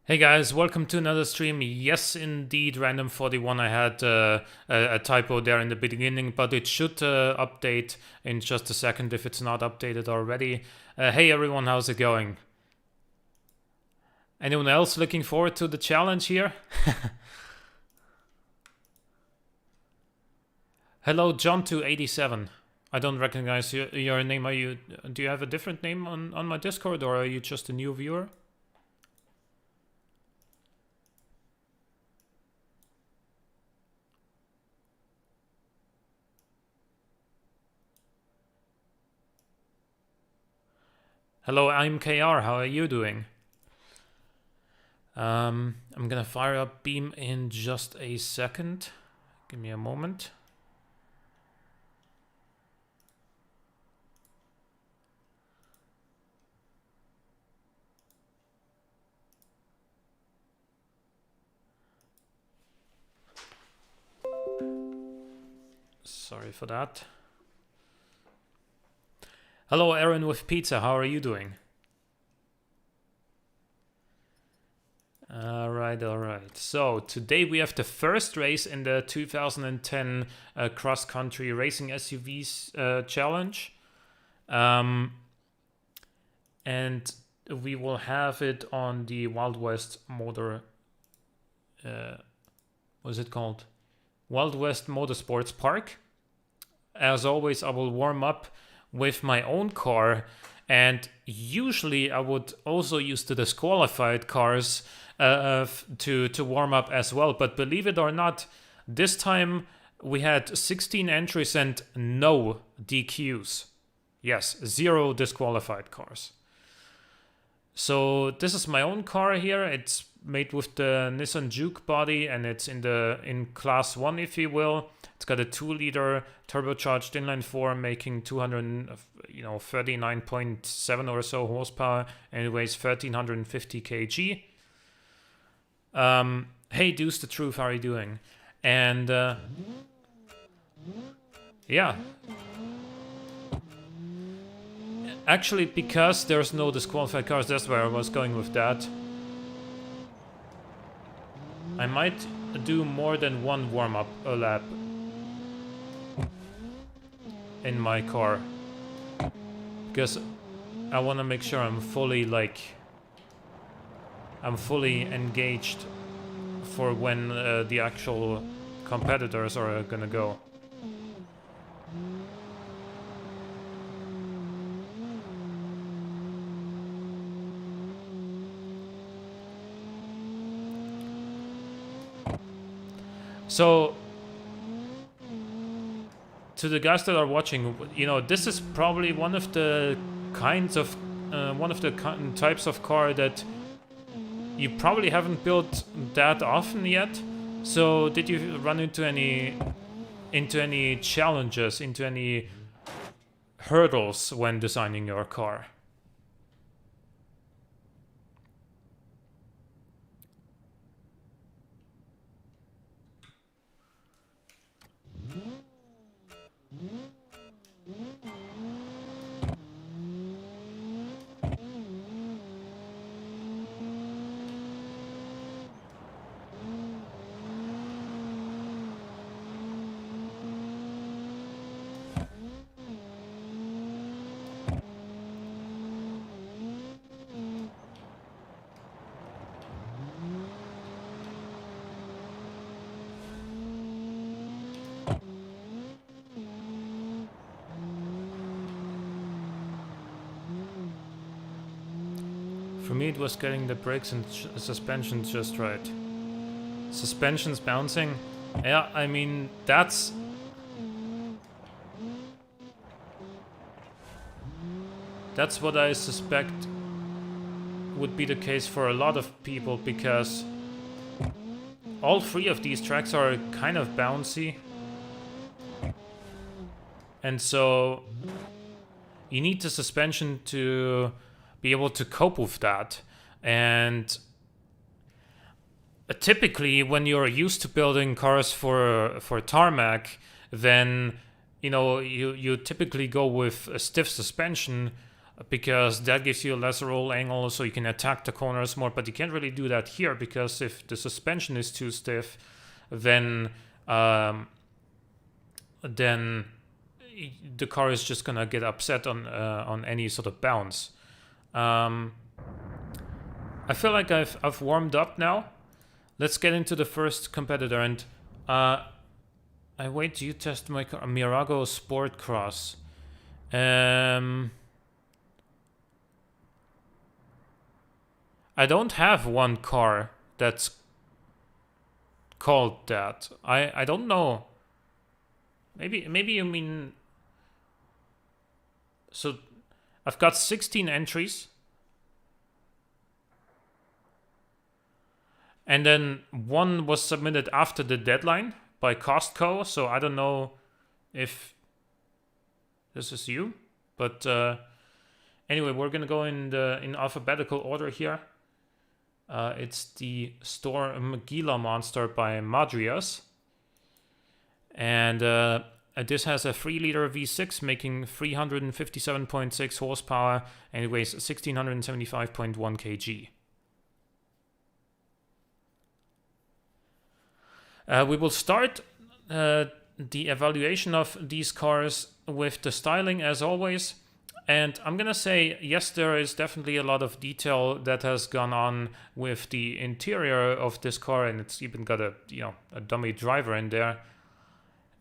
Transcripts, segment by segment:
Hey guys, welcome to another stream. Yes, indeed, Random41. I had a typo there in the beginning, but it should update in just a second if it's not updated already. Hey everyone, how's it going? Anyone else looking forward to the challenge here? Hello, John287. I don't recognize your name. Do you have a different name on my Discord, or are you just a new viewer? Hello, I'm KR. How are you doing? I'm gonna fire up Beam in just a second. Give me a moment. Sorry for that. Hello, Aaron with Pizza. How are you doing? All right. So today we have the first race in the 2010 cross-country racing SUVs challenge, and we will have it on the Wild West Motor. What's it called? Wild West Motorsports Park. As always, I will warm up with my own car, and usually I would also use the disqualified cars to warm up as well. But believe it or not, this time we had 16 entries and no DQs. Yes, 0 disqualified cars. So this is my own car here. It's made with the Nissan Juke body, and it's in class 1, if you will. It's got a 2-liter turbocharged inline-4 making 239.7 or so horsepower, and it weighs 1350 kg. Hey Deuce the Truth, how are you doing? And yeah. Actually, because there's no disqualified cars, that's where I was going with that. I might do more than one warm-up lap in my car, because I want to make sure I'm fully engaged for when the actual competitors are gonna go. So, to the guys that are watching, this is probably one of the types of car that you probably haven't built that often yet. So, did you run into any challenges, into any hurdles when designing your car? For me, it was getting the brakes and suspension just right. Suspension's bouncing. Yeah, I mean, that's what I suspect would be the case for a lot of people, because all 3 of these tracks are kind of bouncy. And so you need the suspension to be able to cope with that. And typically when you're used to building cars for tarmac, then you typically go with a stiff suspension because that gives you a lesser roll angle, so you can attack the corners more. But you can't really do that here, because if the suspension is too stiff, then the car is just gonna get upset on any sort of bounce. I feel like I've warmed up now. Let's get into the first competitor, and I wait. You test my car, Mirago Sport Cross. I don't have one car that's called that. I don't know. Maybe you mean. So I've got 16 entries. And then one was submitted after the deadline by Costco, so I don't know if this is you. But anyway, we're gonna go in alphabetical order here. It's the Storm Gila Monster by Madrias. And this has a 3-liter V6 making 357.6 horsepower, and it weighs 1675.1 kg. We will start the evaluation of these cars with the styling as always. And I'm gonna say, yes, there is definitely a lot of detail that has gone on with the interior of this car, and it's even got a dummy driver in there.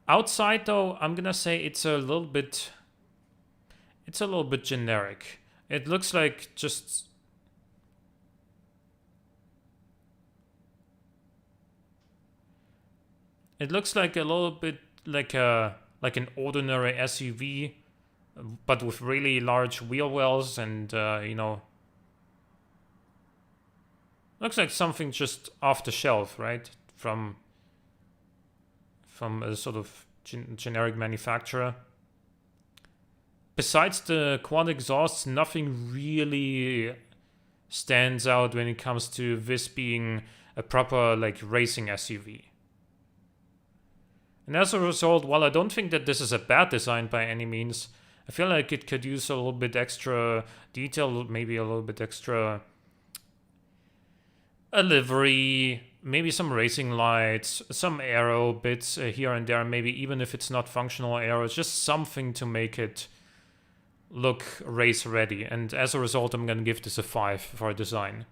Outside though, I'm gonna say it's a little bit generic. It looks like just It looks like a little bit like an ordinary SUV, but with really large wheel wells, and looks like something just off the shelf, right? From a sort of generic manufacturer. Besides the quad exhausts, nothing really stands out when it comes to this being a proper racing SUV. And as a result, while I don't think that this is a bad design by any means, I feel like it could use a little bit extra detail, maybe a little bit extra a livery, maybe some racing lights, some aero bits here and there, maybe even if it's not functional aero, it's just something to make it look race ready. And as a result, I'm gonna give this a 5 for design.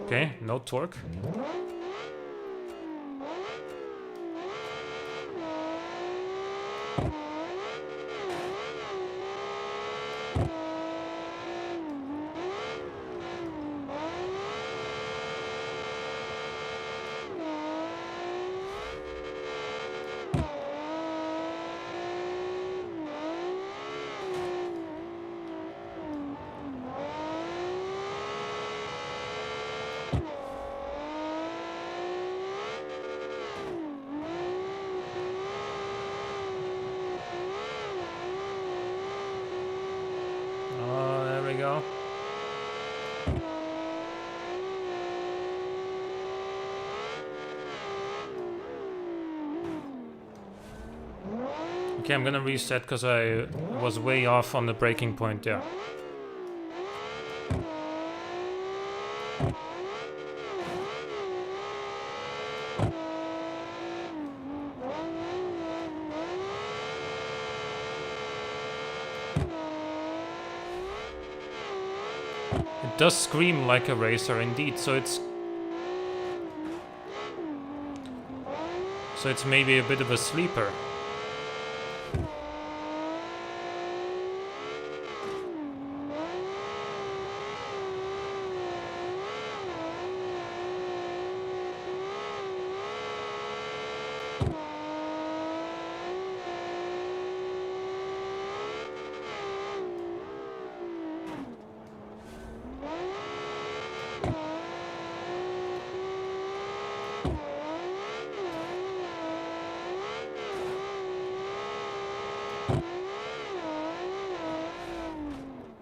Okay, no torque. Okay, I'm gonna reset because I was way off on the braking point there. It does scream like a racer indeed, so it's maybe a bit of a sleeper.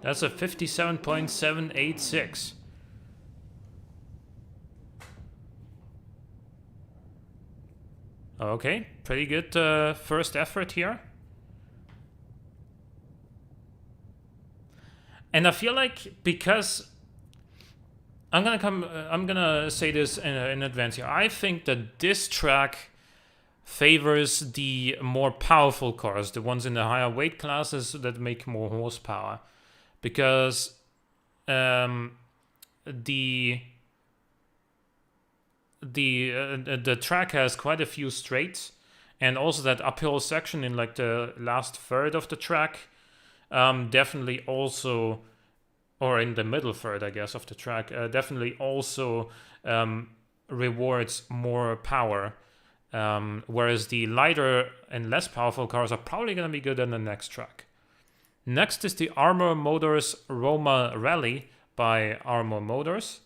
That's a 57.786. Okay, pretty good first effort here. And I feel like because I'm gonna say this in advance here. I think that this track favors the more powerful cars, the ones in the higher weight classes that make more horsepower, because the track has quite a few straights, and also that uphill section in like the last third of the track definitely also, or in the middle third, I guess, of the track, definitely also rewards more power. Whereas the lighter and less powerful cars are probably going to be good on the next track. Next is the Armor Motors Roma Rally by Armor Motors.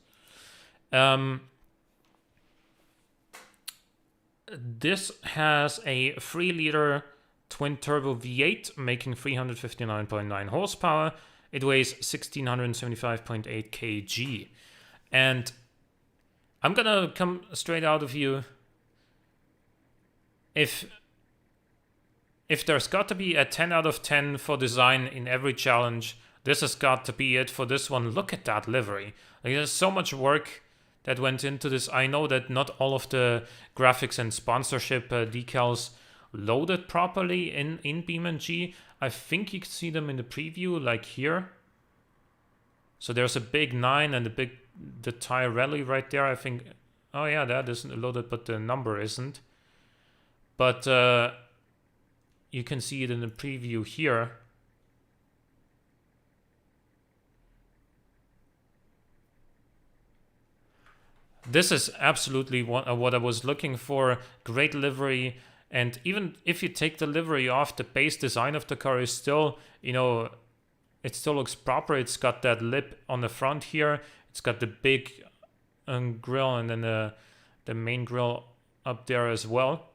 This has a 3-liter twin-turbo V8 making 359.9 horsepower. It weighs 1,675.8 kg. And I'm going to come straight out of you. If there's got to be a 10 out of 10 for design in every challenge, this has got to be it for this one. Look at that livery. Like, there's so much work that went into this. I know that not all of the graphics and sponsorship decals loaded properly in BeamNG. I think you can see them in the preview, like here. So there's a big 9 and the tire rally right there. I think, oh yeah, that isn't loaded, but the number isn't. But you can see it in the preview here. This is absolutely what I was looking for. Great livery. And even if you take the livery off, the base design of the car is still, you know, it still looks proper. It's got that lip on the front here. It's got the big grille and then the main grille up there as well,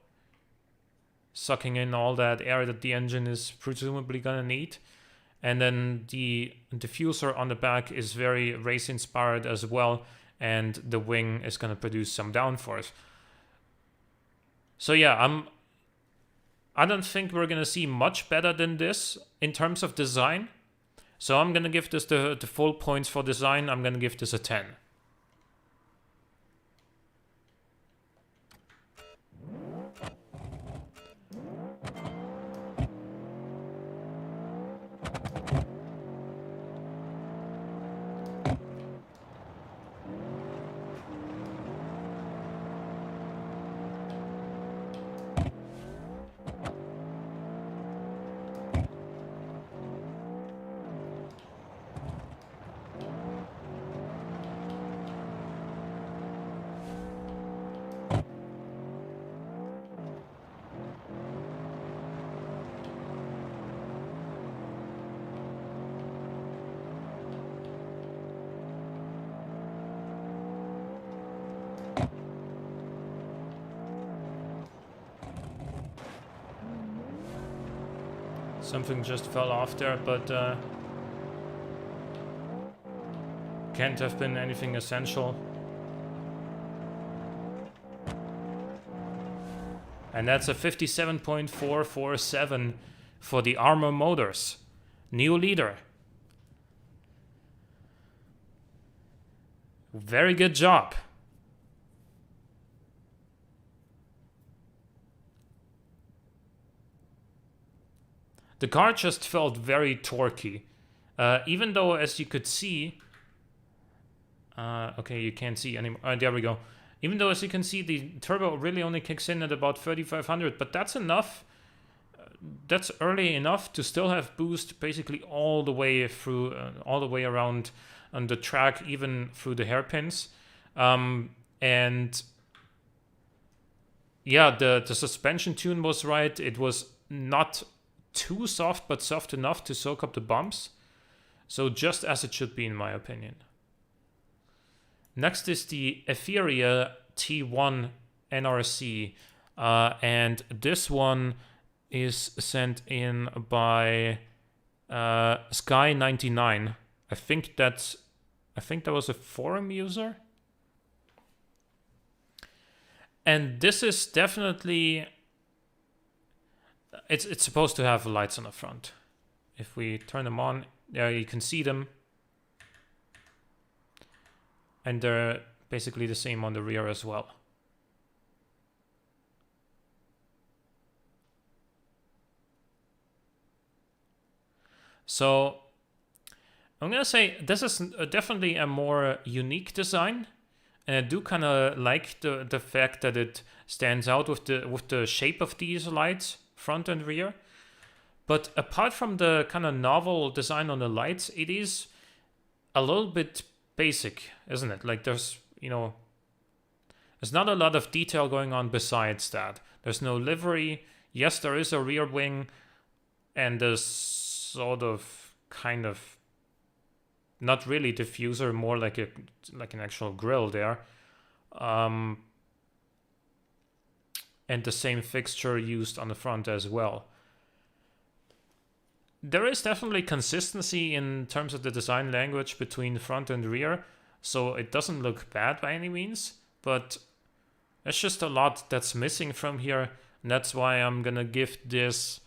sucking in all that air that the engine is presumably gonna need. And then the diffuser on the back is very race inspired as well, and the wing is gonna produce some downforce. So yeah, I don't think we're gonna see much better than this in terms of design. So I'm gonna give this the full points for design. I'm gonna give this a 10. Something just fell off there, but can't have been anything essential. And that's a 57.447 for the Armor Motors. New leader. Very good job. The car just felt very torquey. Even though, as you could see... okay, you can't see anymore. There we go. Even though, as you can see, the turbo really only kicks in at about 3,500. But that's enough. That's early enough to still have boost basically all the way through, all the way around on the track, even through the hairpins. And yeah, the suspension tune was right. It was not too soft, but soft enough to soak up the bumps. So just as it should be, in my opinion. Next is the Aetheria T1 Nrc. And this one is sent in by Sky 99. I think that was a forum user. And this is definitely, it's supposed to have lights on the front. If we turn them on, there you can see them. And they're basically the same on the rear as well. So I'm gonna say this is definitely a more unique design, and I do kind of like the fact that it stands out with the shape of these lights, front and rear. But apart from the kind of novel design on the lights, it is a little bit basic, isn't it? Like there's there's not a lot of detail going on besides that. There's no livery. Yes, there is a rear wing, and there's sort of kind of not really diffuser, more like an actual grill there, and the same fixture used on the front as well. There is definitely consistency in terms of the design language between front and rear, so it doesn't look bad by any means, but there's just a lot that's missing from here, and that's why I'm gonna give this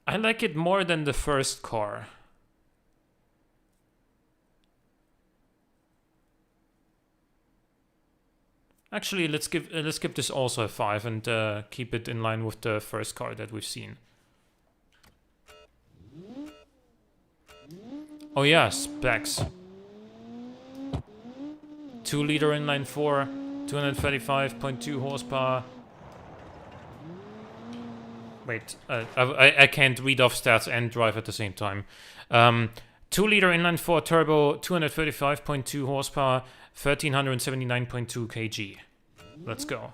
I like it more than the first car. Actually, let's give this also a 5 and keep it in line with the first car that we've seen. Oh yeah, specs. 2-liter inline 4, 235.2 horsepower. Wait, I can't read off stats and drive at the same time. 2-liter inline 4 turbo, 235.2 horsepower, 1379.2 kg. Let's go.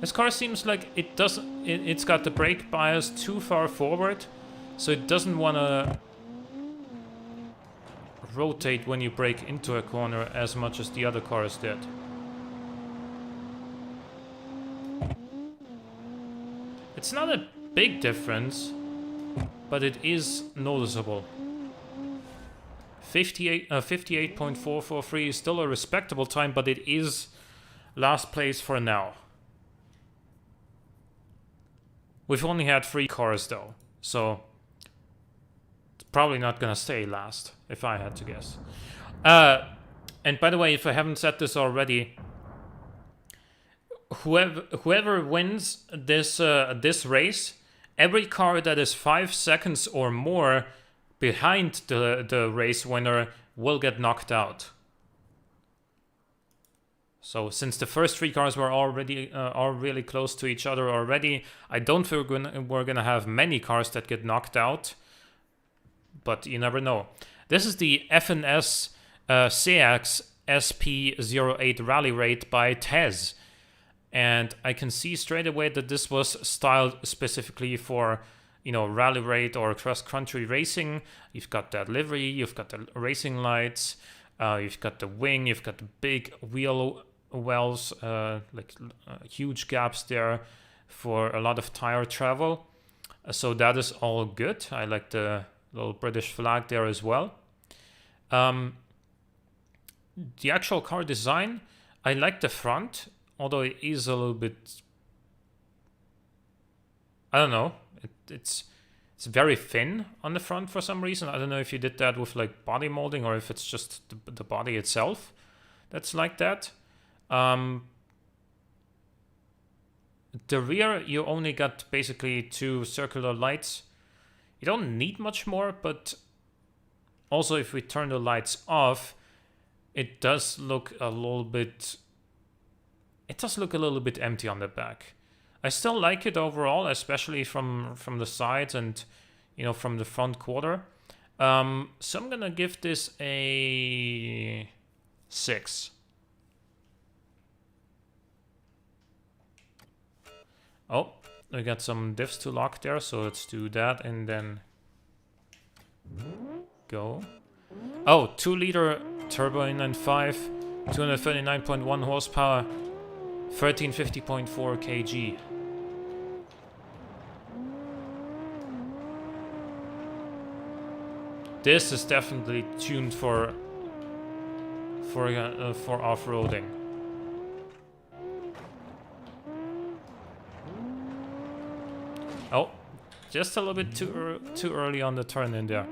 This car seems like it doesn't. It's got the brake bias too far forward, so it doesn't want to rotate when you brake into a corner as much as the other cars did. It's not a big difference, but it is noticeable. 58.443 is still a respectable time, but it is last place for now. We've only had 3 cars though, so it's probably not gonna stay last, if I had to guess. And by the way, if I haven't said this already, whoever wins this this race, every car that is 5 seconds or more behind the race winner will get knocked out. So since the first 3 cars were already are really close to each other already, I don't think we're gonna have many cars that get knocked out, but you never know. This is the FNS CX SP08 Rally Rate by Tez, and I can see straight away that this was styled specifically for, you know, rally rate or cross-country racing. You've got that livery, you've got the racing lights, you've got the wing, you've got the big wheel wells, huge gaps there for a lot of tire travel. So that is all good. I like the little British flag there as well. The actual car design, I like the front, although it is a little bit, I don't know, it's very thin on the front for some reason. I don't know if you did that with like body molding or if it's just the body itself that's like that. The rear, you only got basically 2 circular lights. You don't need much more, but also if we turn the lights off, it does look a little bit... It does look a little bit empty on the back. I still like it overall, especially from the sides and, you know, from the front quarter. So I'm gonna give this a 6. Oh, we got some diffs to lock there, so let's do that and then go. Oh, 2-liter turbo inline 5, 239.1 horsepower, 1350.4 kg. This is definitely tuned for off-roading. Oh, just a little bit too early on the turn in there.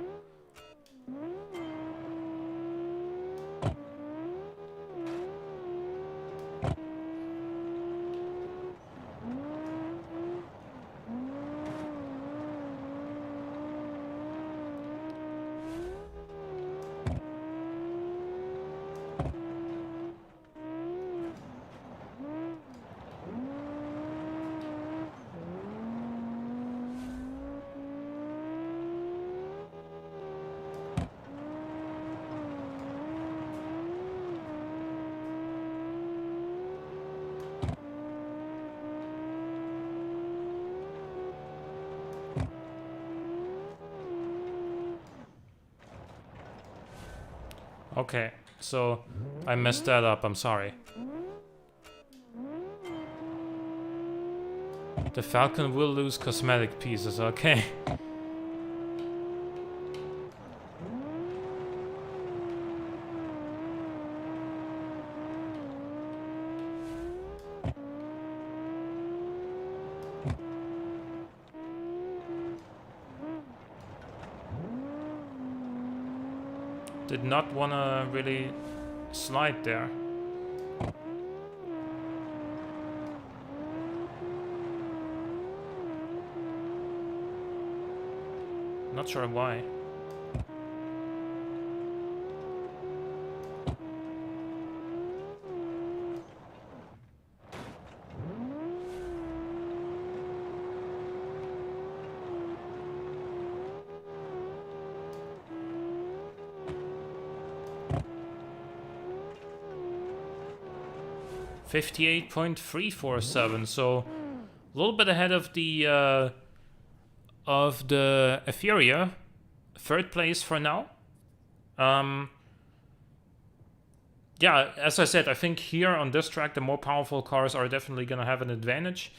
Okay, so I messed that up, I'm sorry. The Falcon will lose cosmetic pieces, okay. Did not want to really slide there. Not sure why. .347, so a little bit ahead of the Aetheria, 3rd place for now. Yeah, as I said, I think here on this track the more powerful cars are definitely gonna have an advantage,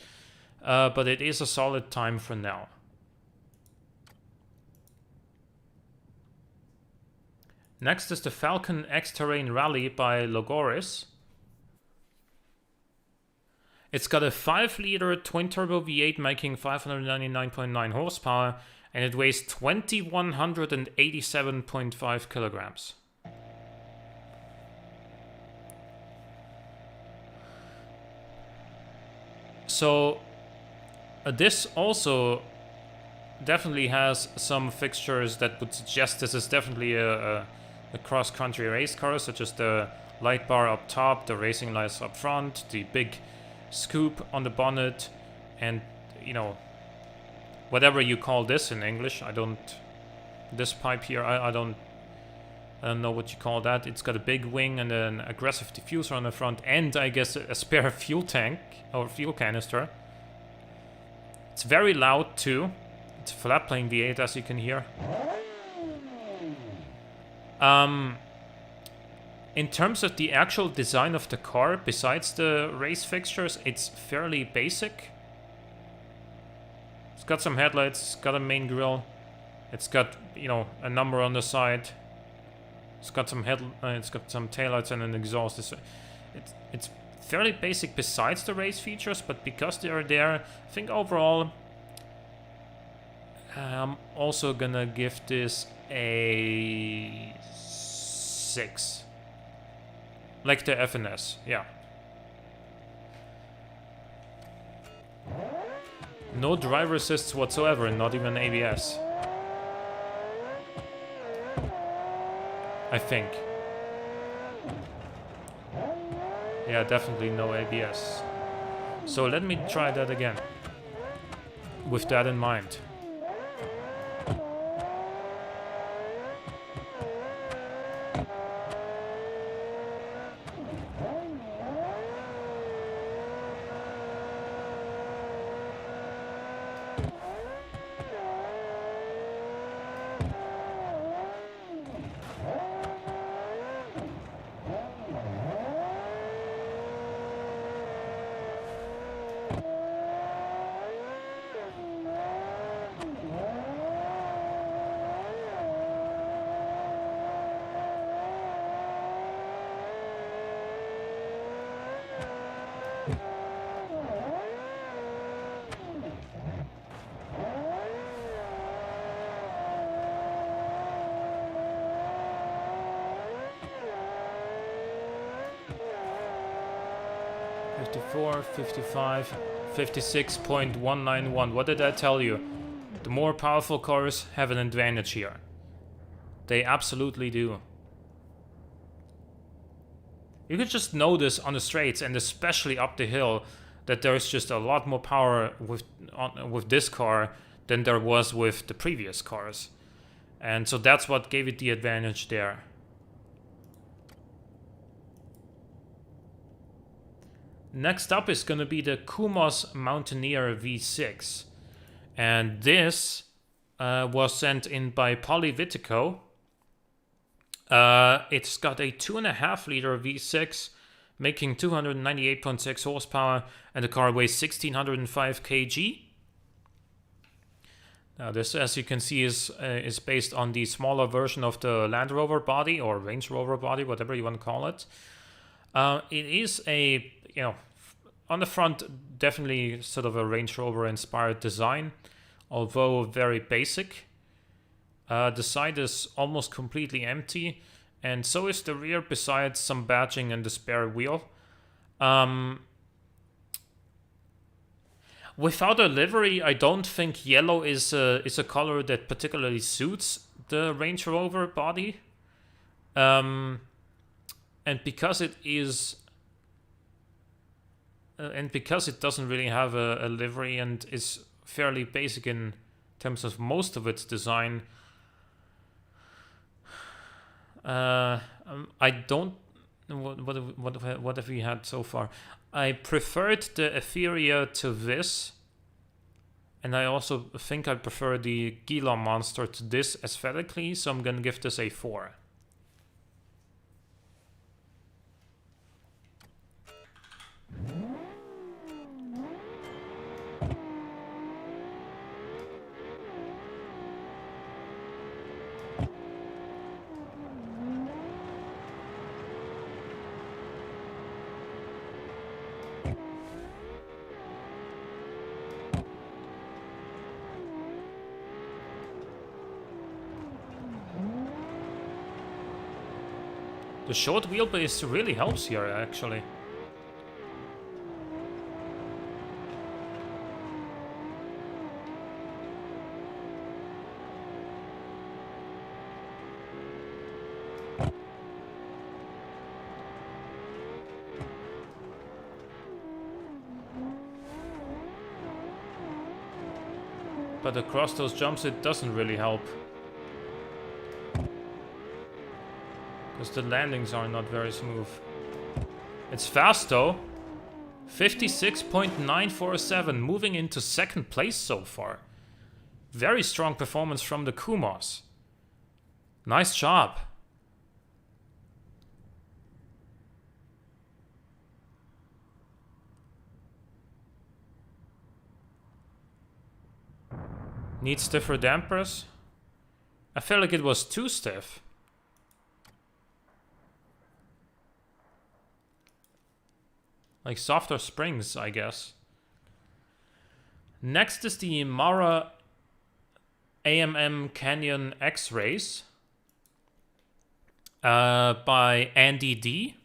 but it is a solid time for now. Next is the Falcon X Terrain Rally by Logoris. It's got a 5-liter twin-turbo V8 making 599.9 horsepower, and it weighs 2,187.5 kilograms. So, this also definitely has some fixtures that would suggest this is definitely a cross-country race car, such as the light bar up top, the racing lights up front, the big scoop on the bonnet, and, you know, whatever you call this in English. I don't... This pipe here, I don't know what you call that. It's got a big wing and an aggressive diffuser on the front, and I guess a spare fuel tank, or fuel canister. It's very loud too. It's a flat-plane V8, as you can hear. In terms of the actual design of the car, besides the race fixtures, it's fairly basic. It's got some headlights, it's got a main grille, it's got, you know, a number on the side. It's got some it's got some taillights and an exhaust. It's fairly basic besides the race features, but because they are there, I think overall I'm also gonna give this a 6. Like the FNS, yeah. No driver assists whatsoever, not even ABS. I think. Yeah, definitely no ABS. So let me try that again. With that in mind. .54, 55, 56.191. What did I tell you? The more powerful cars have an advantage here. They absolutely do. You could just notice on the straights, and especially up the hill, that there's just a lot more power with this car than there was with the previous cars. And so that's what gave it the advantage there. Next up is going to be the Kumas Mountaineer V6. And this was sent in by Polyvitico. It's got a 2.5 liter V6, making 298.6 horsepower, and the car weighs 1605 kg. Now this, as you can see, is based on the smaller version of the Land Rover body, or Range Rover body, whatever you want to call it. It is a, on the front, definitely sort of a Range Rover inspired design, although very basic. The side is almost completely empty, and so is the rear, besides some badging and the spare wheel. Without a livery, I don't think yellow is a color that particularly suits the Range Rover body. And because it is... and because it doesn't really have a livery and is fairly basic in terms of most of its design, I don't... What have we had so far? I preferred the Aetheria to this, and I also think I prefer the Gila Monster to this aesthetically, so I'm gonna give this a 4. The short wheelbase really helps here, actually. But across those jumps it doesn't really help. Because the landings are not very smooth. It's fast though. 56.947, moving into second place so far. Very strong performance from the Kumas. Nice job. Need stiffer dampers? I feel like it was too stiff. Like softer springs, I guess. Next is the Mara AMM Canyon X Race by Andy D.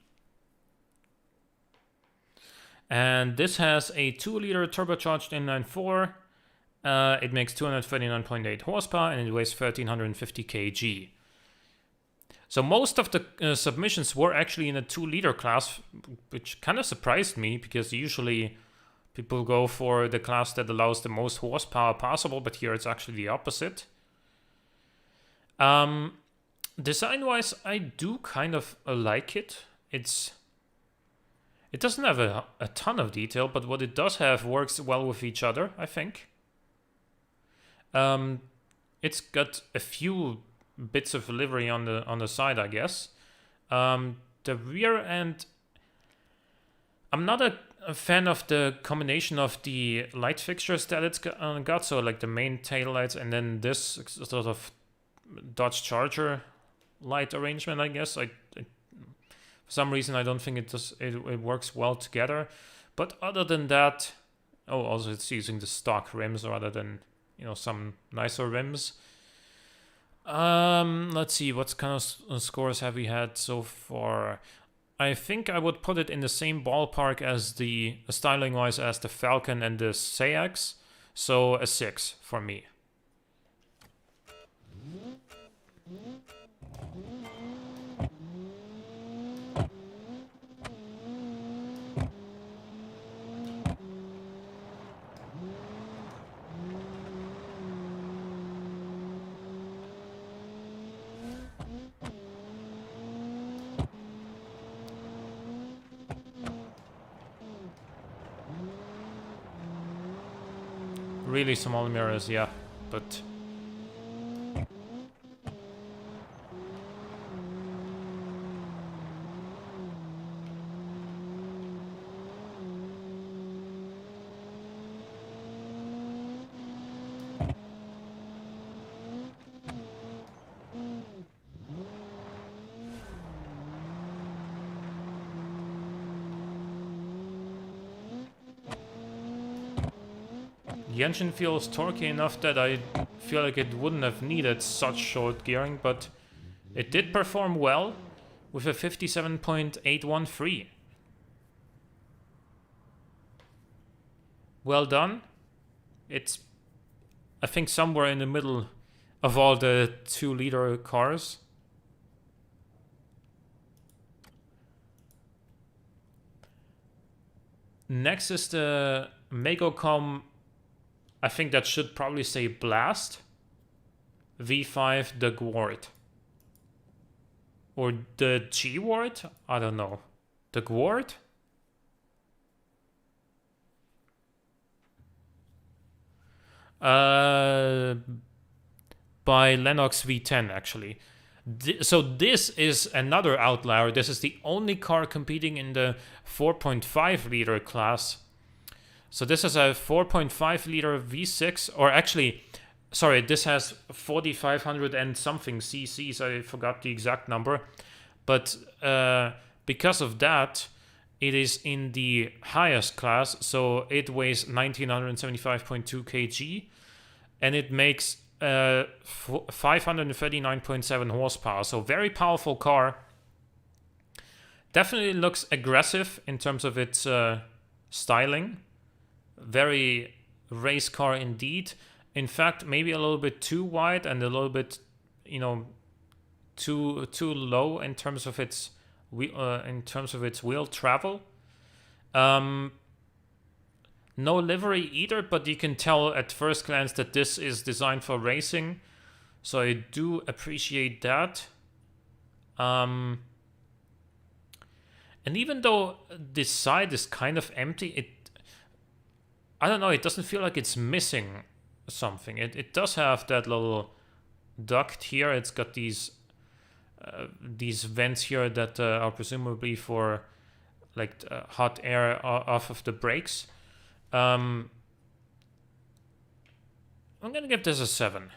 And this has a 2-liter turbocharged inline-4. It makes 239.8 horsepower and it weighs 1350 kg. So most of the submissions were actually in a 2-liter class, which kind of surprised me, because usually people go for the class that allows the most horsepower possible, but here it's actually the opposite. Design-wise, I do kind of like it. It doesn't have a ton of detail, but what it does have works well with each other, I think. It's got a few bits of livery on the side, I guess. The rear end, I'm not a fan of the combination of the light fixtures that it's got, so like the main tail lights and then this sort of Dodge Charger light arrangement, I guess. For some reason, I don't think it works well together. But other than that, also it's using the stock rims rather than, you know, some nicer rims. Let's see, what kind of scores have we had so far? I think I would put it in the same ballpark as the styling-wise as the Falcon and the CX, so a 6 for me. Really small mirrors, yeah, but the engine feels torquey enough that I feel like it wouldn't have needed such short gearing, but it did perform well with a 57.81 free. Well done. It's, I think, somewhere in the middle of all the 2-liter cars. Next is the Megacom, I think that should probably say Blast V5, the Gwart. Or the G-Wart? I don't know. The Gwart? By Lennox V10, actually. So this is another outlier. This is the only car competing in the 4.5 liter class. So this is a 4.5 liter V6, or actually, sorry, this has 4,500 and something cc's. I forgot the exact number. But because of that, it is in the highest class. So it weighs 1,975.2 kg. And it makes 539.7 horsepower. So very powerful car. Definitely looks aggressive in terms of its styling. Very race car indeed. In fact, maybe a little bit too wide and a little bit, you know, too low in terms of its wheel travel. No livery either, but you can tell at first glance that this is designed for racing. So I do appreciate that. And even though this side is kind of empty, I don't know, it doesn't feel like it's missing something. It does have that little duct here. It's got these vents here that are presumably for like hot air off of the brakes. I'm gonna give this a 7.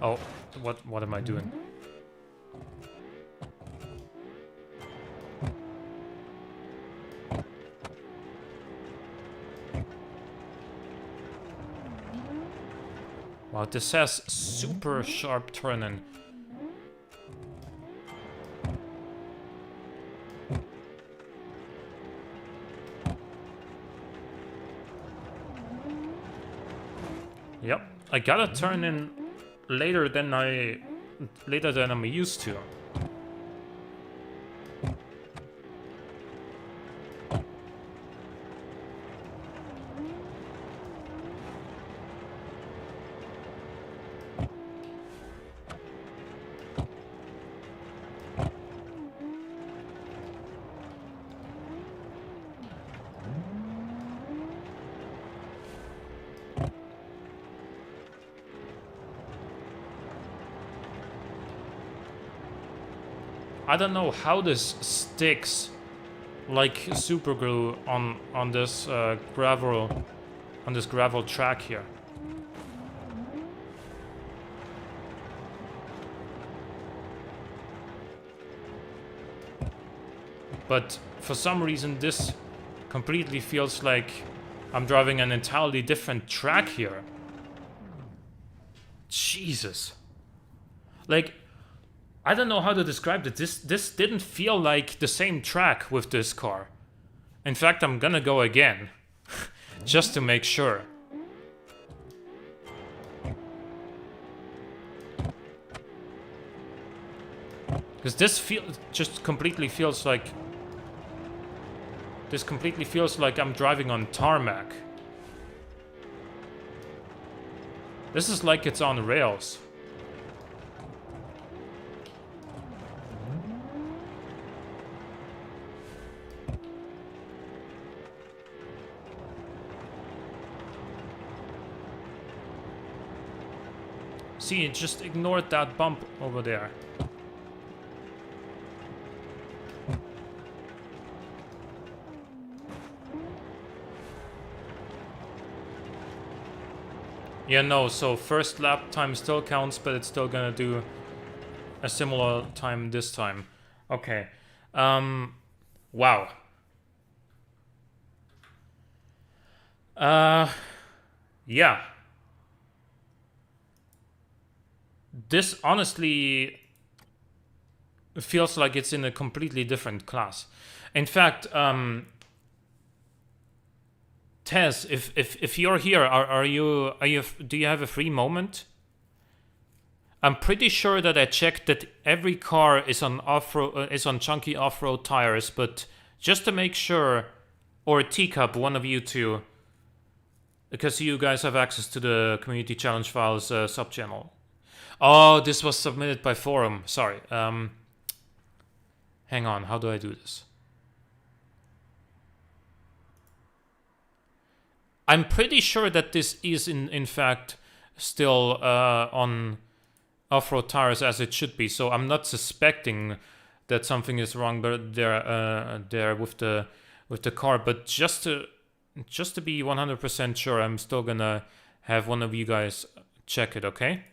Oh, what am I doing? Wow, this says super sharp turning. Yep, I gotta turn in later than I'm used to. I don't know how this sticks like super glue on this gravel track here. But for some reason this completely feels like I'm driving an entirely different track here. Jesus. Like, I don't know how to describe it. This didn't feel like the same track with this car. In fact, I'm gonna go again. Just to make sure. Because this completely feels like... This completely feels like I'm driving on tarmac. This is like it's on rails. See, it just ignored that bump over there. Yeah, no, so first lap time still counts, but it's still gonna do a similar time this time. Okay. Wow. Yeah. This honestly feels like it's in a completely different class. In fact, Tez, if you're here, do you have a free moment? I'm pretty sure that I checked that every car is on chunky off-road tires, but just to make sure, or Teacup, one of you two, because you guys have access to the community challenge files sub-channel. Oh, this was submitted by forum. Sorry. Hang on. How do I do this? I'm pretty sure that this is in fact still on off-road tires as it should be. So I'm not suspecting that something is wrong there with the car. But just to be 100% sure, I'm still gonna have one of you guys check it. Okay.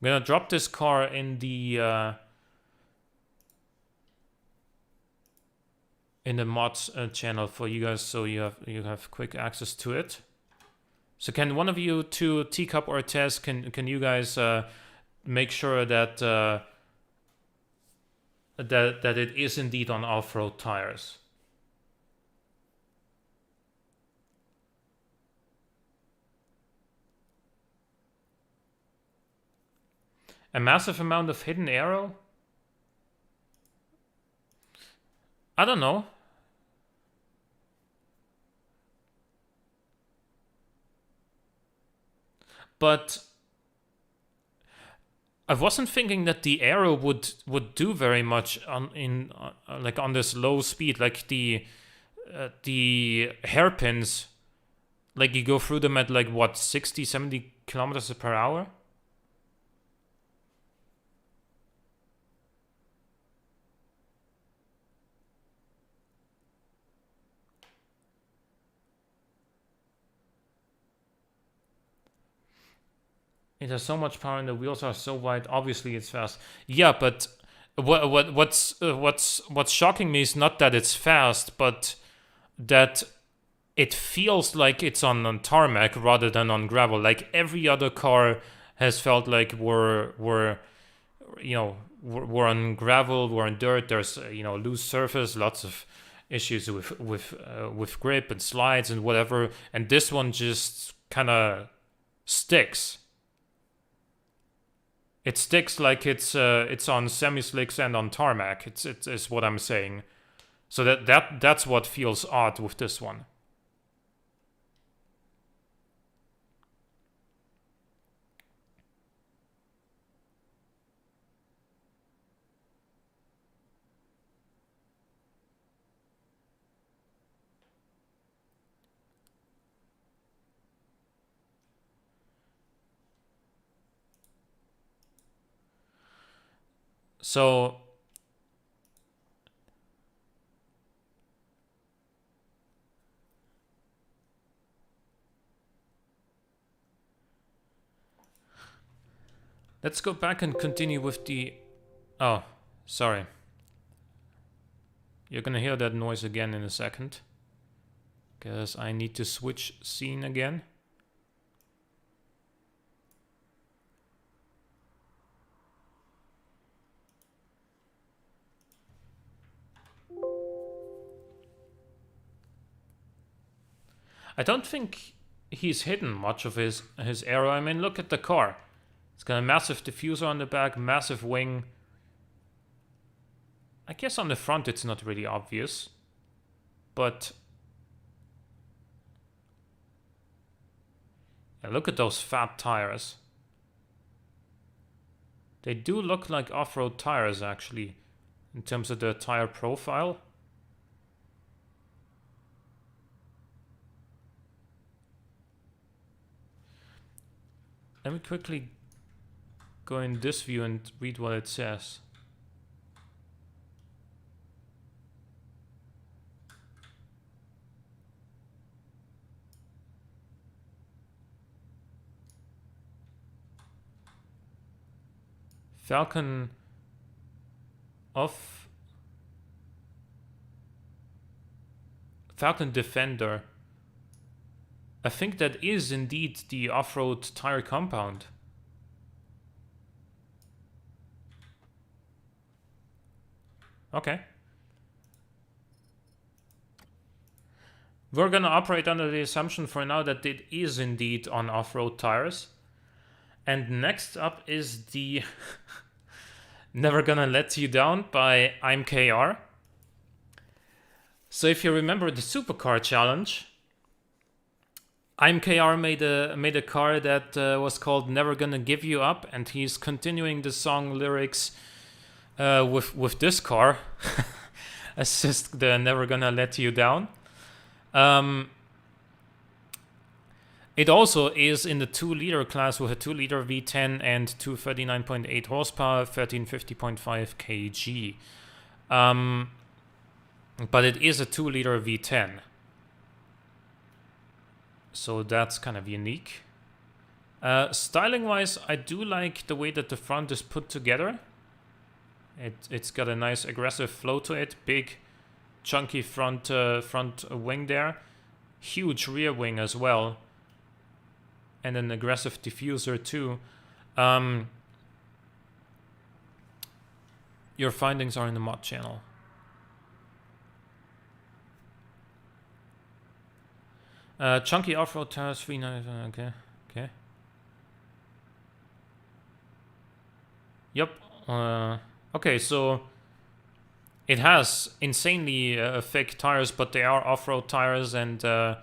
I'm gonna drop this car in the mods channel for you guys, so you have quick access to it. So can one of you two, Teacup or Tez, can you guys make sure that that it is indeed on off-road tires? A massive amount of hidden aero? I don't know. But I wasn't thinking that the aero would do very much on like on this low speed, like the hairpins, like you go through them at like what, 60, 70 kilometers per hour? It has so much power and the wheels are so wide. Obviously, it's fast. Yeah, but what's shocking me is not that it's fast, but that it feels like it's on tarmac rather than on gravel. Like every other car has felt like we're on gravel, we're on dirt. There's loose surface, lots of issues with grip and slides and whatever. And this one just kind of sticks. It sticks like it's on semi-slicks and on tarmac. It's what I'm saying. So that's what feels odd with this one. So let's go back and continue with the... Oh, sorry. You're gonna hear that noise again in a second, because I need to switch scene again. I don't think he's hidden much of his aero. I mean, look at the car. It's got a massive diffuser on the back, massive wing. I guess on the front it's not really obvious, but yeah, look at those fat tires. They do look like off-road tires, actually, in terms of the tire profile. Let me quickly go in this view and read what it says. Falcon Defender. I think that is indeed the off-road tire compound. Okay. We're gonna operate under the assumption for now that it is indeed on off-road tires. And next up is the Never Gonna Let You Down by IMKR. So if you remember the Supercar Challenge, IMKR made a car that was called Never Gonna Give You Up, and he's continuing the song lyrics with this car. It's just the Never Gonna Let You Down. It also is in the 2-liter class with a 2-liter V10 and 239.8 horsepower, 1350.5 kg. But it is a 2-liter V10. So that's kind of unique. Styling-wise, I do like the way that the front is put together. It's got a nice aggressive flow to it. Big, chunky front wing there. Huge rear wing as well. And an aggressive diffuser too. Your findings are in the mod channel. Chunky off-road tires, 395. Okay. Yep. Okay, so it has insanely thick tires, but they are off-road tires, and I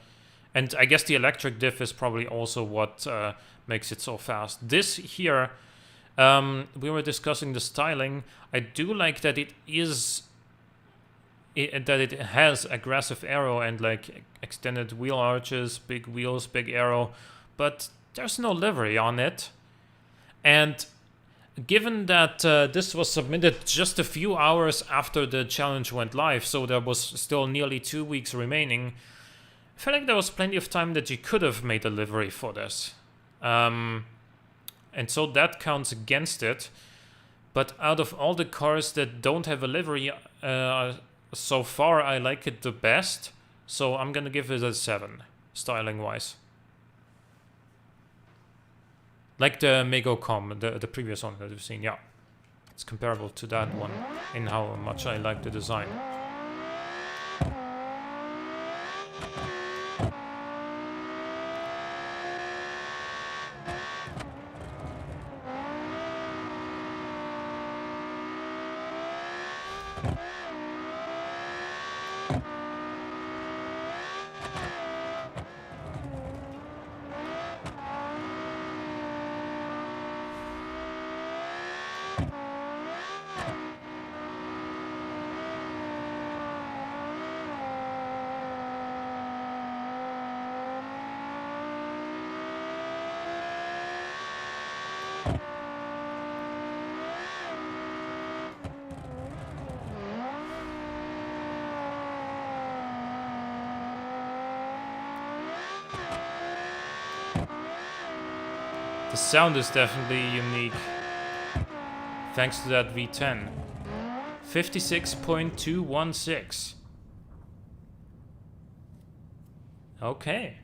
guess the electric diff is probably also what makes it so fast. This here, we were discussing the styling. I do like that it has aggressive aero and like extended wheel arches, big wheels, big aero, but there's no livery on it. And given that this was submitted just a few hours after the challenge went live, so there was still nearly 2 weeks remaining, I feel like there was plenty of time that you could have made a livery for this. And so that counts against it. But out of all the cars that don't have a livery, so far I like it the best. So I'm gonna give it a 7, styling-wise. Like the Megocom, the previous one that we've seen, yeah. It's comparable to that one in how much I like the design. The sound is definitely unique, thanks to that V10. 56.216. Okay.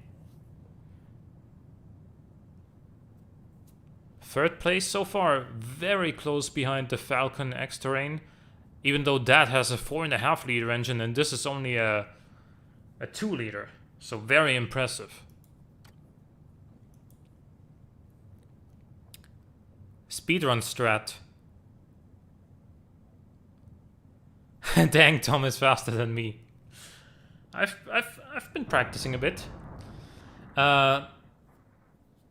Third place so far, very close behind the Falcon X Terrain, even though that has a 4.5 liter engine and this is only a 2 liter, so very impressive. Speedrun strat. Dang, Tom is faster than me. I've been practicing a bit. The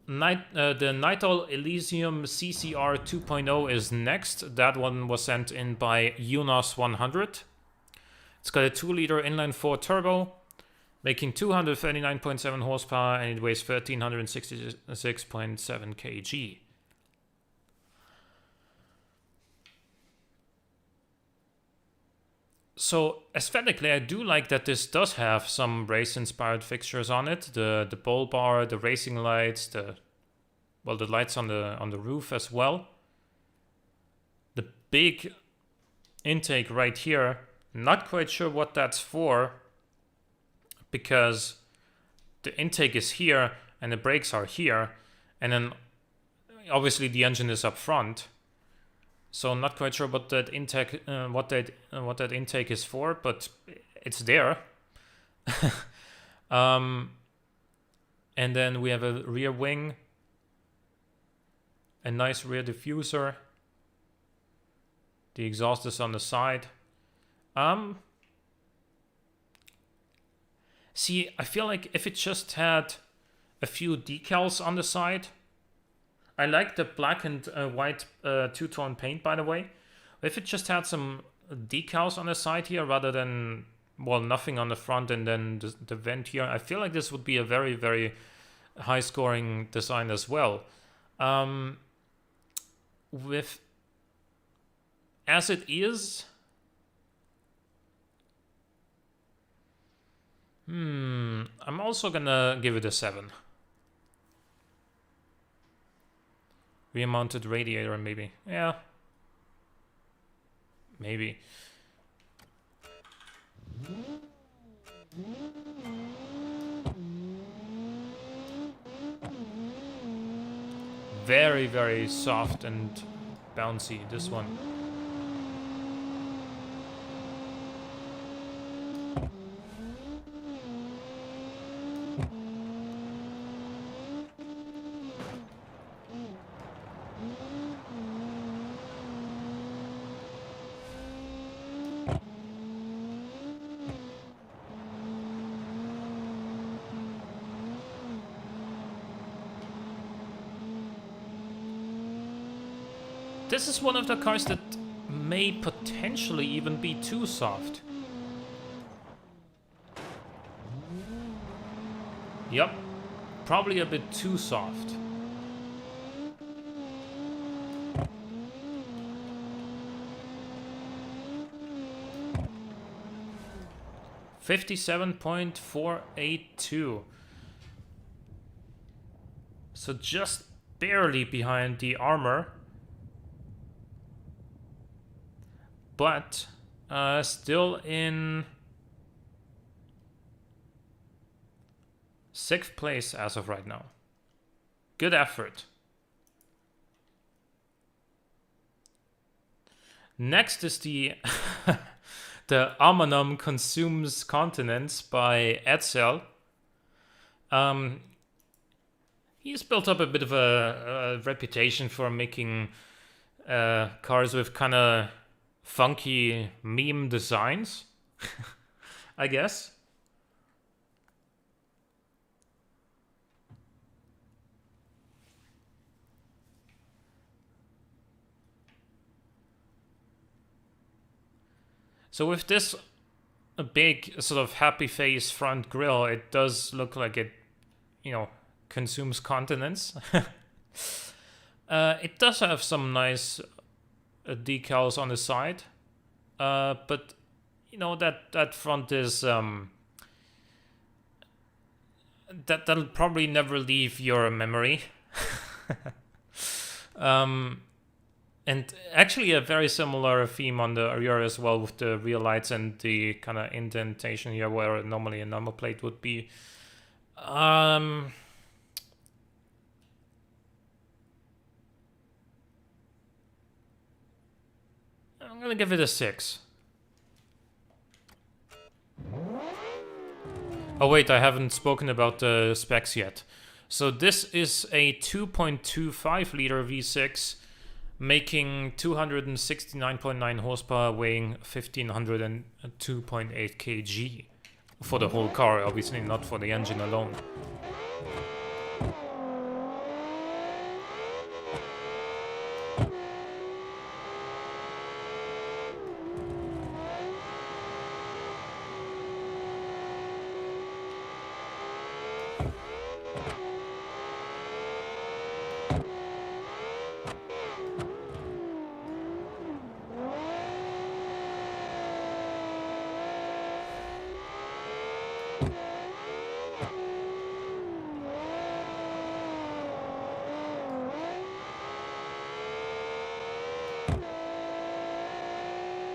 Nitol Elysium CCR 2.0 is next. That one was sent in by Unos 100. It's got a 2 liter inline 4 turbo, making 239.7 horsepower, and it weighs 1366.7 kg. So aesthetically, I do like that this does have some race-inspired fixtures on it. The bull bar, the racing lights, the lights on the roof as well. The big intake right here, not quite sure what that's for, because the intake is here and the brakes are here, and then obviously the engine is up front. So I'm not quite sure what that intake is for, but it's there. And then we have a rear wing, a nice rear diffuser. The exhaust is on the side. See, I feel like if it just had a few decals on the side. I like the black and white two-tone paint, by the way. If it just had some decals on the side here rather than, well, nothing on the front and then the vent here, I feel like this would be a very, very high-scoring design as well. With as it is, I'm also gonna give it a 7. Rear-mounted radiator, maybe. Yeah. Maybe. Very, very soft and bouncy, this one. This is one of the cars that may potentially even be too soft. Yep, probably a bit too soft. $57.482. So just barely behind the Armor. But still in 6th place as of right now. Good effort. Next is the the Amanum Consumes Continents by Edsel. He's built up a bit of a reputation for making cars with kind of funky meme designs, I guess. So with this big sort of happy face front grille, it does look like it, you know, consumes continents. It does have some nice decals on the side, but you know that front is that'll probably never leave your memory. And actually a very similar theme on the rear as well, with the rear lights and the kind of indentation here where normally a number plate would be. I'm gonna give it a 6. Oh wait, I haven't spoken about the specs yet. So this is a 2.25 liter V6 making 269.9 horsepower, weighing 1502.8 kg for the whole car, obviously not for the engine alone.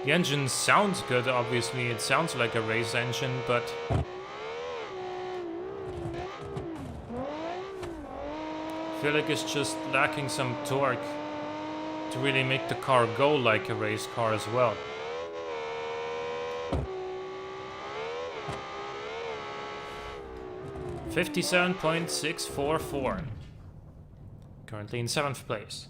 The engine sounds good, obviously. It sounds like a race engine, but I feel like it's just lacking some torque to really make the car go like a race car as well. $57.644. Currently in 7th place.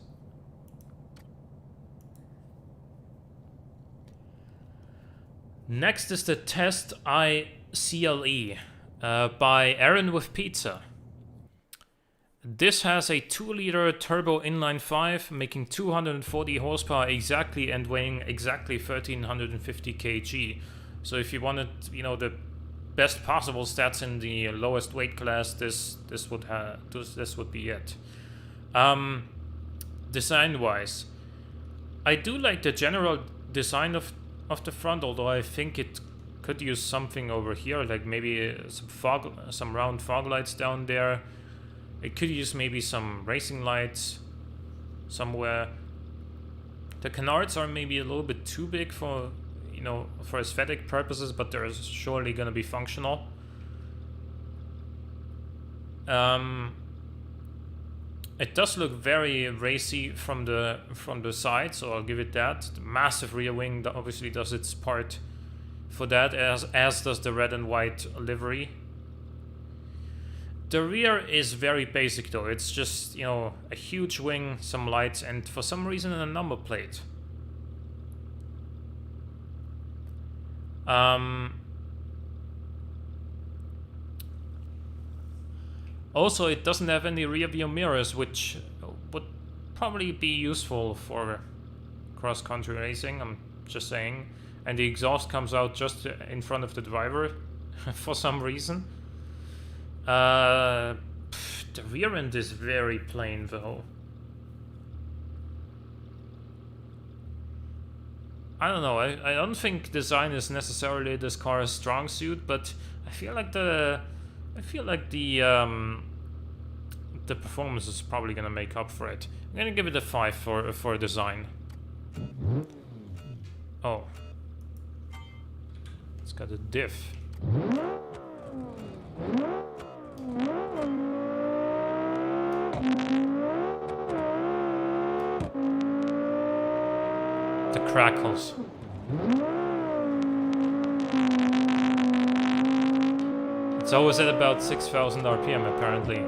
Next is the Test ICLE by Aaron with Pizza. This has a 2-liter turbo inline-5 making 240 horsepower exactly and weighing exactly 1350 kg. So if you wanted, you know, the best possible stats in the lowest weight class, this would be it. Design-wise, I do like the general design of the front, although I think it could use something over here, like maybe some round fog lights down there. It could use maybe some racing lights somewhere. The canards are maybe a little bit too big for, you know, for aesthetic purposes, but they're surely gonna be functional. It does look very racy from the side, so I'll give it that. The massive rear wing that obviously does its part for that, as does the red and white livery. The rear is very basic though. It's just, you know, a huge wing, some lights, and for some reason a number plate. Also, it doesn't have any rear view mirrors, which would probably be useful for cross-country racing, I'm just saying. And the exhaust comes out just in front of the driver for some reason. The rear end is very plain though. I don't know, I don't think design is necessarily this car's strong suit, but I feel like the performance is probably gonna make up for it. I'm gonna give it a 5 for design. Oh, it's got a diff. The crackles. It's always at about 6,000 RPM apparently.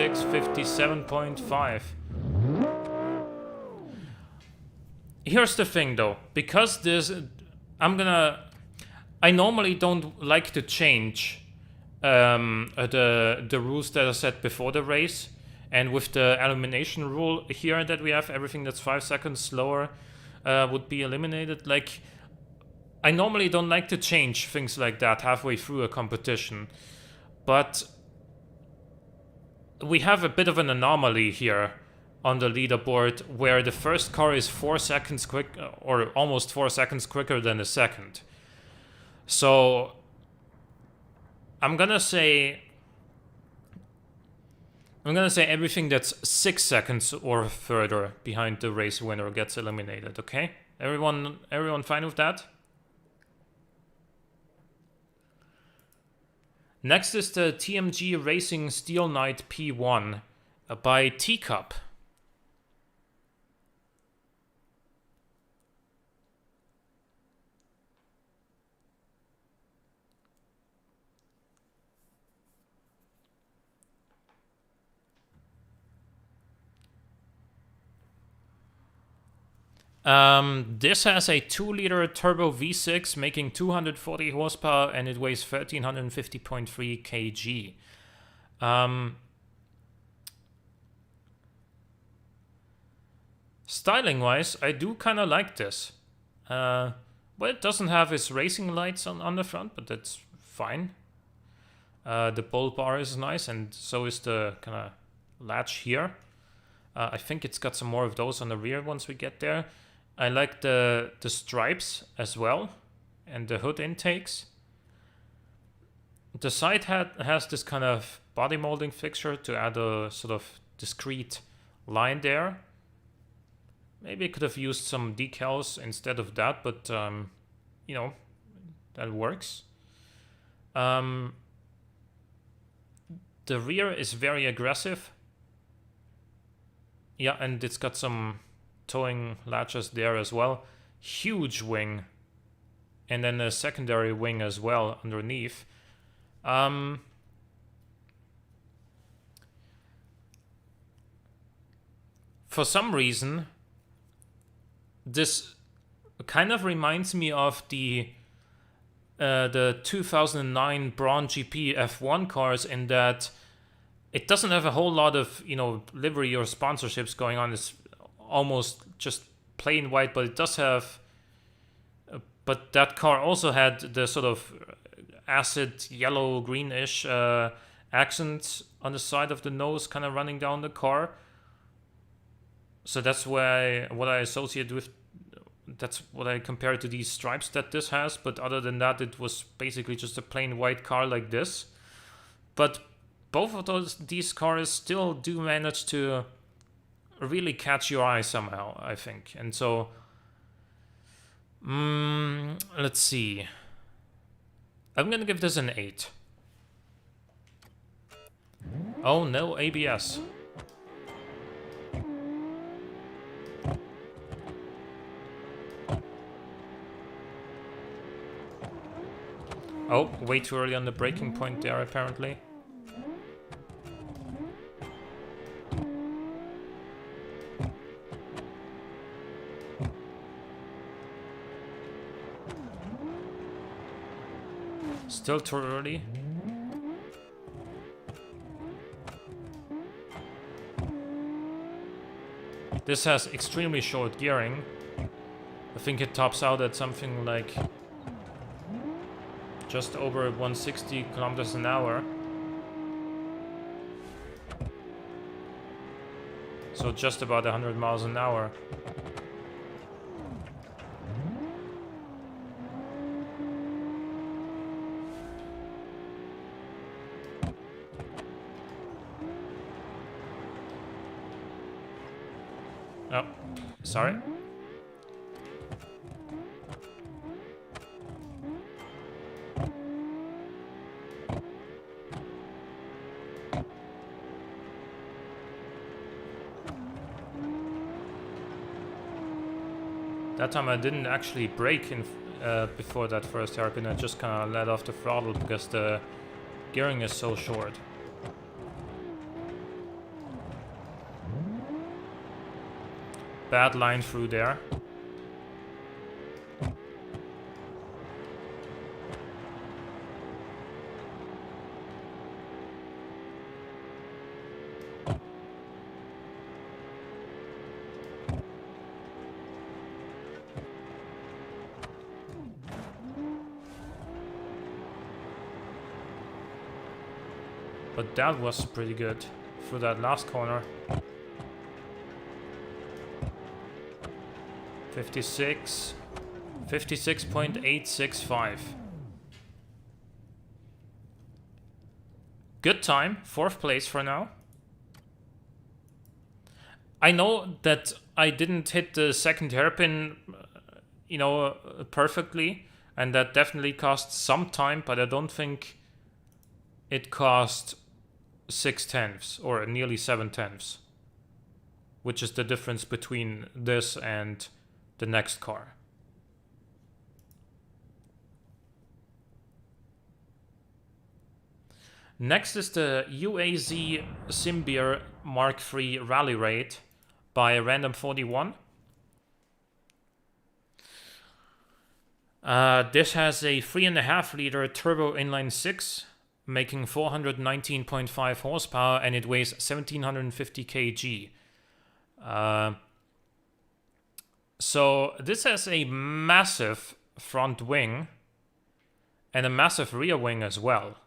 56, 57.5. Here's the thing though, because this, I normally don't like to change the rules that are set before the race, and with the elimination rule here that we have, everything that's 5 seconds slower would be eliminated. Like, I normally don't like to change things like that halfway through a competition, but we have a bit of an anomaly here on the leaderboard where the first car is 4 seconds quick, or almost 4 seconds quicker than the second. So I'm gonna say everything that's 6 seconds or further behind the race winner gets eliminated, okay? Everyone fine with that? Next is the TMG Racing Steel Knight P1 by Teacup. This has a 2-liter turbo V6 making 240 horsepower and it weighs 1350.3 kg. Styling wise, I do kind of like this. Well, it doesn't have its racing lights on the front, but that's fine. The bull bar is nice, and so is the kind of latch here. I think it's got some more of those on the rear once we get there. I like the stripes as well, and the hood intakes. The side has this kind of body molding fixture to add a sort of discrete line there. Maybe I could have used some decals instead of that, but you know, that works. The rear is very aggressive. Yeah, and it's got some towing latches there as well. Huge wing. And then a secondary wing as well underneath. For some reason, this kind of reminds me of the 2009 Braun GP F1 cars, in that it doesn't have a whole lot of, you know, livery or sponsorships going on. It's almost just plain white, but it does have. But that car also had the sort of acid yellow greenish accent on the side of the nose, kind of running down the car. So that's what I associate with. That's what I compare to these stripes that this has. But other than that, it was basically just a plain white car like this. But both of these cars still do manage to really catch your eye somehow, I think. And so, let's see. I'm gonna give this an 8. Oh, no ABS. Oh, way too early on the braking point there, apparently. Still too early. This has extremely short gearing. I think it tops out at something like just over 160 kilometers an hour. So just about 100 miles an hour. Oh, sorry. That time I didn't actually brake in before that first hairpin. I just kind of let off the throttle because the gearing is so short. Bad line through there. But that was pretty good through that last corner. 56.865. Good time, 4th place for now. I know that I didn't hit the second hairpin, you know, perfectly, and that definitely cost some time, but I don't think it cost 6/10 or nearly 7/10, which is the difference between this and the next car. Next is the UAZ Simbeer Mark III Rally Raid by Random41. This has a 3.5 liter turbo inline 6, making 419.5 horsepower, and it weighs 1750 kg. So this has a massive front wing and a massive rear wing as well.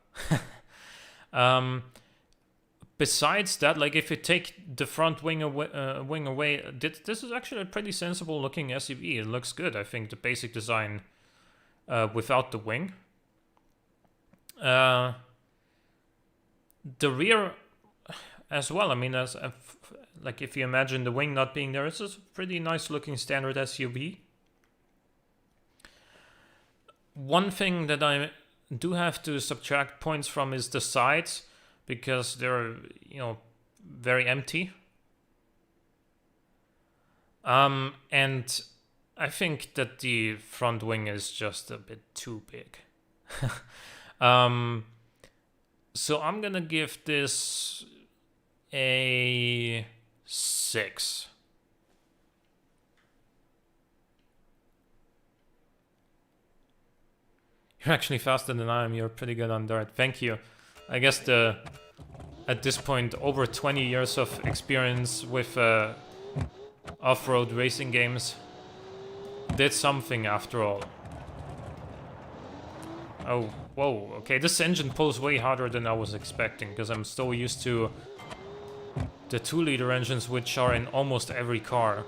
Besides that, like if you take the front wing away, this is actually a pretty sensible looking SUV. It looks good. I think the basic design without the wing. The rear as well. I mean, like if you imagine the wing not being there, it's a pretty nice looking standard SUV. One thing that I do have to subtract points from is the sides, because they're, you know, very empty. And I think that the front wing is just a bit too big. So I'm gonna give this a 6. You're actually faster than I am. You're pretty good on dirt. Thank you. I guess at this point, over 20 years of experience with off-road racing games did something after all. Oh, whoa. Okay, this engine pulls way harder than I was expecting, because I'm so used to the 2-liter engines, which are in almost every car.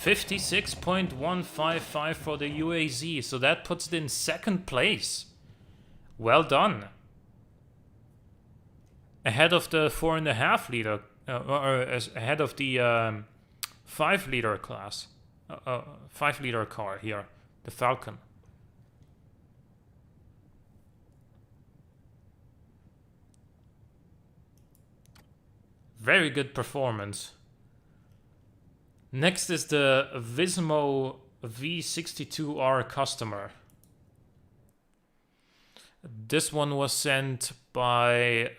$56.155 for the UAZ, so that puts it in 2nd place. Well done. Ahead of the 4.5 liter, or ahead of the 5 liter class, 5 liter car here, the Falcon. Very good performance. Next is the Vismo V62r customer. This one was sent by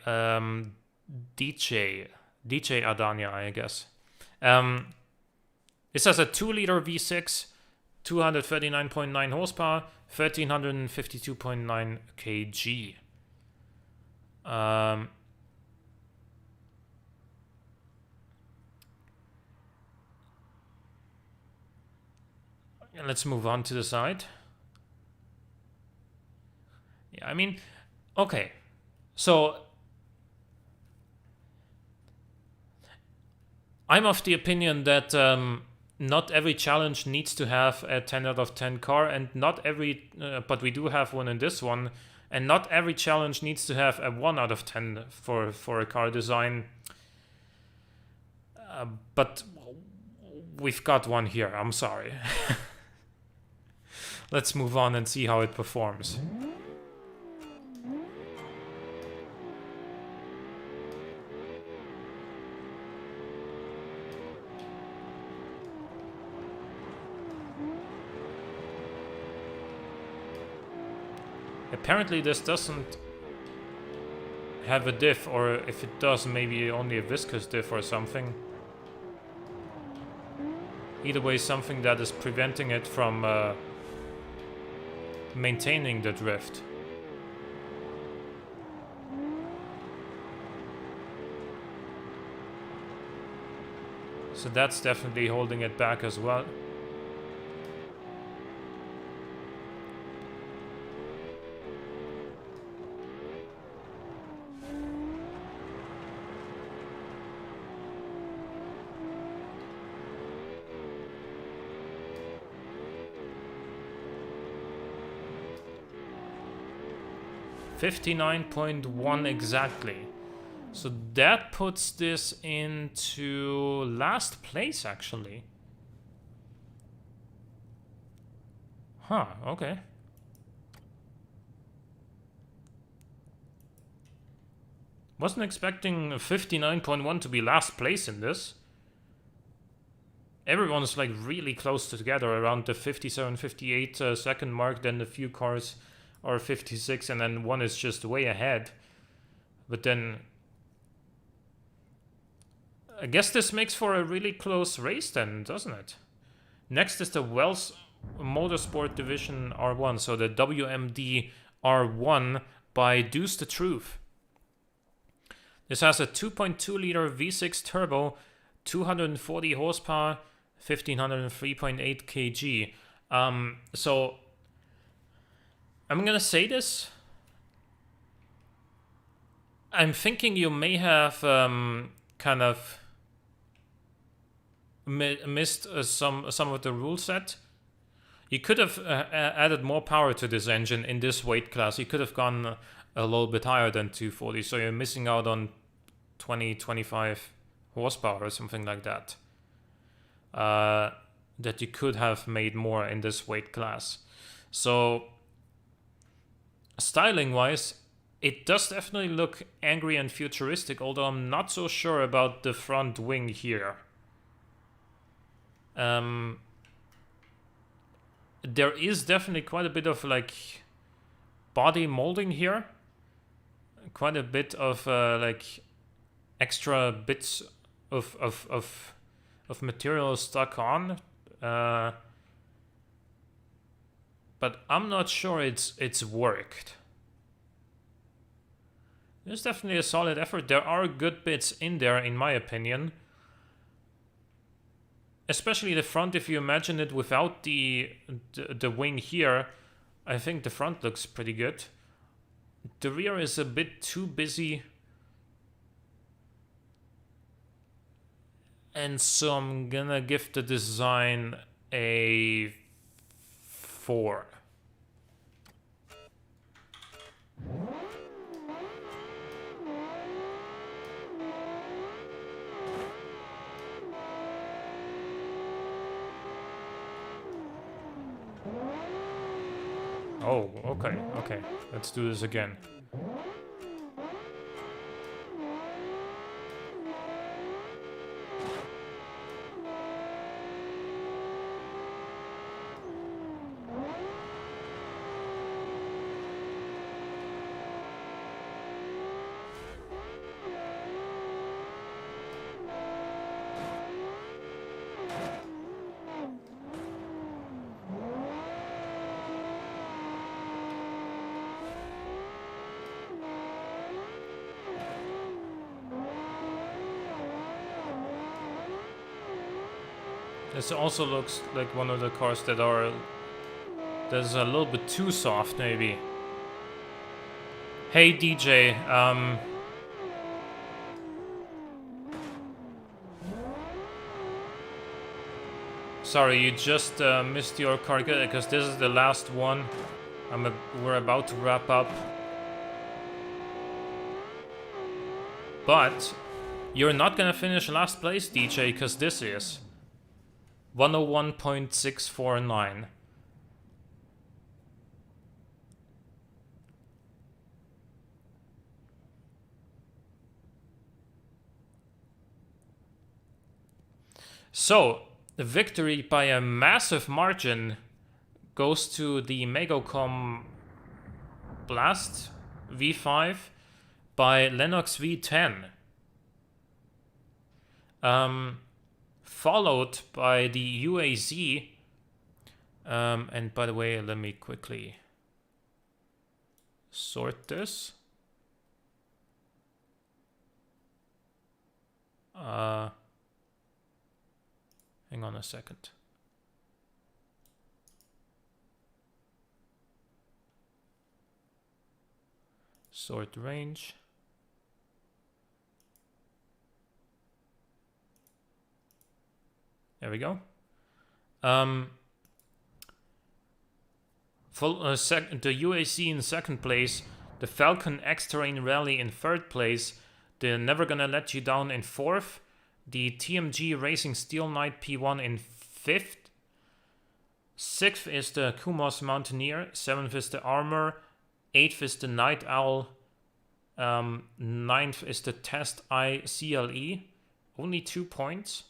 DJ Adania, I guess. This has a 2-liter V6, 239.9 horsepower, 1352.9 kg. Let's move on to the side. Yeah, I mean, okay. So I'm of the opinion that not every challenge needs to have a 10 out of 10 car, and not every, but we do have one in this one, and not every challenge needs to have a 1 out of 10 for a car design. But we've got one here, I'm sorry. Let's move on and see how it performs. Apparently this doesn't have a diff, or if it does, maybe only a viscous diff or something. Either way, something that is preventing it from maintaining the drift. So that's definitely holding it back as well. $59.1 exactly. So that puts this into last place, actually. Huh, okay. Wasn't expecting 59.1 to be last place in this. Everyone's like really close together around the 57, 58 second mark, then a few cars are 56, and then one is just way ahead. But then I guess this makes for a really close race then, doesn't it? Next is the Wells Motorsport Division R1, so the WMD R1 by Deuce the Truth. This has a 2.2 liter V6 turbo, 240 horsepower, 1503.8 kg. So I'm gonna say this. I'm thinking you may have kind of missed some of the rule set. You could have added more power to this engine in this weight class. You could have gone a little bit higher than 240, so you're missing out on 25 horsepower or something like that. That you could have made more in this weight class. So styling wise, it does definitely look angry and futuristic, although I'm not so sure about the front wing here. There is definitely quite a bit of like body molding here, quite a bit of like extra bits of material stuck on, but I'm not sure it's worked. There's definitely a solid effort. There are good bits in there, in my opinion. Especially the front, if you imagine it without the wing here, I think the front looks pretty good. The rear is a bit too busy. And so I'm gonna give the design a 4. Oh, okay. Let's do this again. This also looks like one of the cars that's a little bit too soft, maybe. Hey DJ, sorry, you just missed your car because this is the last one. We're about to wrap up. But you're not gonna finish last place, DJ, because this is 101.649. So, the victory by a massive margin goes to the Megacom Blast V5 by Lennox V10. Followed by the UAZ. And by the way, let me quickly sort this. Hang on a second. Sort range. There we go. The UAC in second place, the Falcon X Terrain Rally in third place, the Never Gonna Let You Down in fourth, the TMG Racing Steel Knight P1 in fifth, sixth is the Kumas Mountaineer, seventh is the Armor, eighth is the Night Owl, ninth is the Test Eye CLE, only 2 points.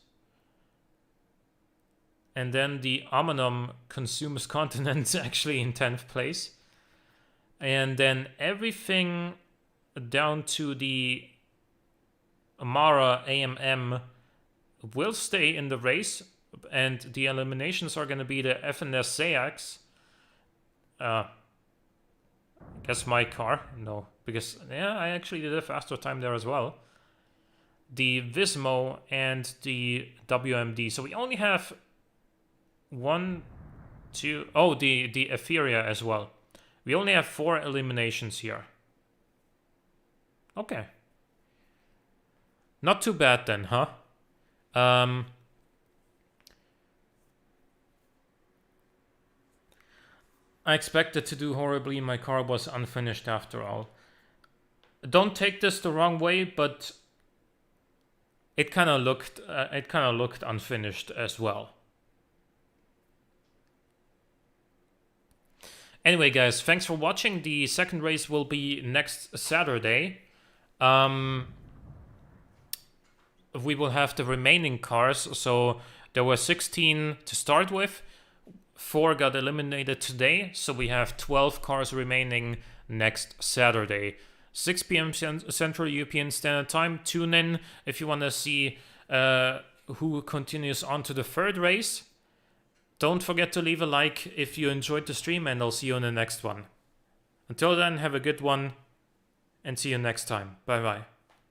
And then the Aminom Consumes Continents actually in 10th place. And then everything down to the Amara AMM will stay in the race. And the eliminations are going to be the FNS Seax. Guess my car. No, because yeah, I actually did a faster time there as well. The Vismo and the WMD. So we only have one, two, oh, the Aetheria as well. We only have 4 eliminations here. Okay. Not too bad then, huh? I expected to do horribly. My car was unfinished after all. Don't take this the wrong way, but it kind of looked unfinished as well. Anyway, guys, thanks for watching. The second race will be next Saturday. We will have the remaining cars. So there were 16 to start with. 4 got eliminated today. So we have 12 cars remaining next Saturday. 6 p.m. Central European Standard Time. Tune in if you want to see who continues on to the third race. Don't forget to leave a like if you enjoyed the stream, and I'll see you in the next one. Until then, have a good one, and see you next time. Bye bye.